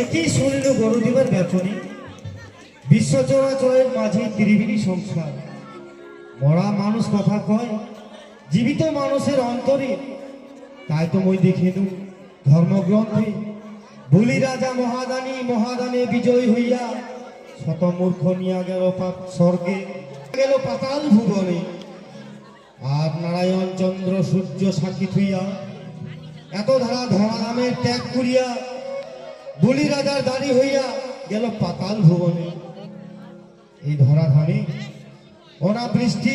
একই শরীর গরুদেবের বেতনে বিশ্ব চরাচরের মাঝে ত্রিবিনী সংসার। মরা মানুষ কথা কয়, জীবিত মানুষের অন্তরে। তাই তো মই দেখিনু ধর্মগ্রন্থে বলি রাজা মহাদানে বিজয় হইয়া শতমূর্খ নিয়া গেল স্বর্গে, গেল পাতাল ভুবনে। আর নারায়ণ চন্দ্র সূর্য সাক্ষী থইয়া এত ধারা ধরাধামের ত্যাগ করিয়া বলি রাজার দাঁড়ি হইয়া গেল পাতাল ভুবনে। এই ধরাধামে অনাবৃষ্টি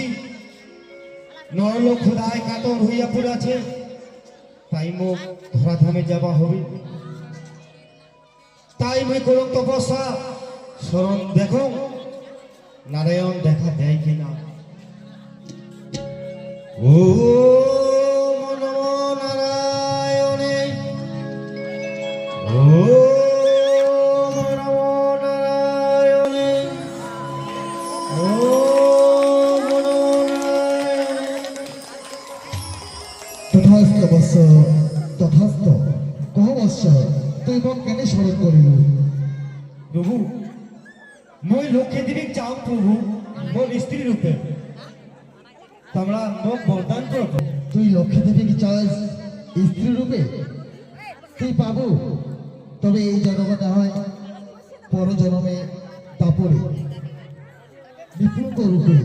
নরলোক ক্ষুধায় কাতর হইয়া পড়েছে। তাই মুখ ধরাধামে যাওয়া হবে, তাই মই করুন তপস্যা স্মরণ দেখো নারায়ণ দেখা দেয় কিনা। ও নারায়ণে, ও নারায়ণে, ও তথাস্ত বৎস তথাস্ত। কহ বৎস তুই মন কেন স্মরণ করিল? প্রভু মই লক্ষ্মী দেবী চাও প্রভু, মোর স্ত্রী রূপে তোমরা মোক বরদান করো। তুই লক্ষ্মী দেবীকে চাস স্ত্রী রূপে? তুই পাবো, তবে এই জন্মে না হয় পর জন্মে তারপরে বিপুল রূপে।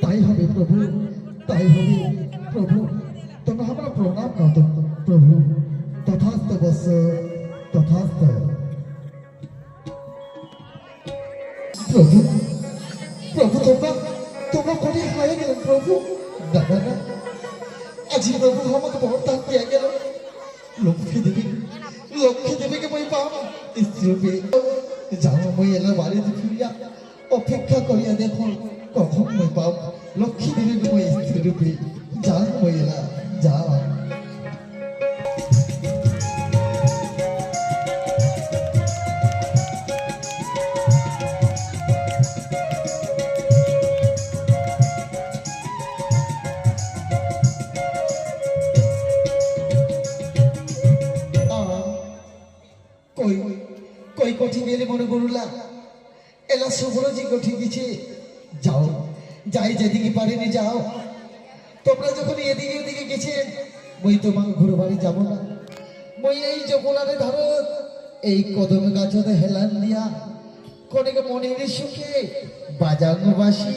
তাই হবে প্রভু, তাই হবে প্রভু। তবে আমরা প্রণাম নত প্রভু। তথাস্ত বৎস তথাস্ত। প্রভু প্রভু তোমরা তোমরা কোথায় হয়ে গেলেন প্রভু? না না না, আজি প্রভু আমাকে বরদান দিয়ে গেল। লক্ষ্মী দেবীকে মই পাম স্ত্রী রূপে। যাও মই এলা বাড়িতে ফিরিয়া অপেক্ষা করিয়া দেখো কখন মই পাম লক্ষ্মী দেবীকে মই স্ত্রী রূপে। যাও মই এলা, যাও। কই কই কঠি গেলে মনে করুলা এলা শুভ্রজি কঠি গেছে। যাও, যাই যেদিকে পারিনি যাও। তোমরা যখন এদিকে ওদিকে গেছেন মই তোমার ঘুরে বাড়ি যাব না। মই এই যমুনারে ধারত এই কদম গাছতে হেলান দিয়া কনেকে মনের সুখে বাজানো বাসি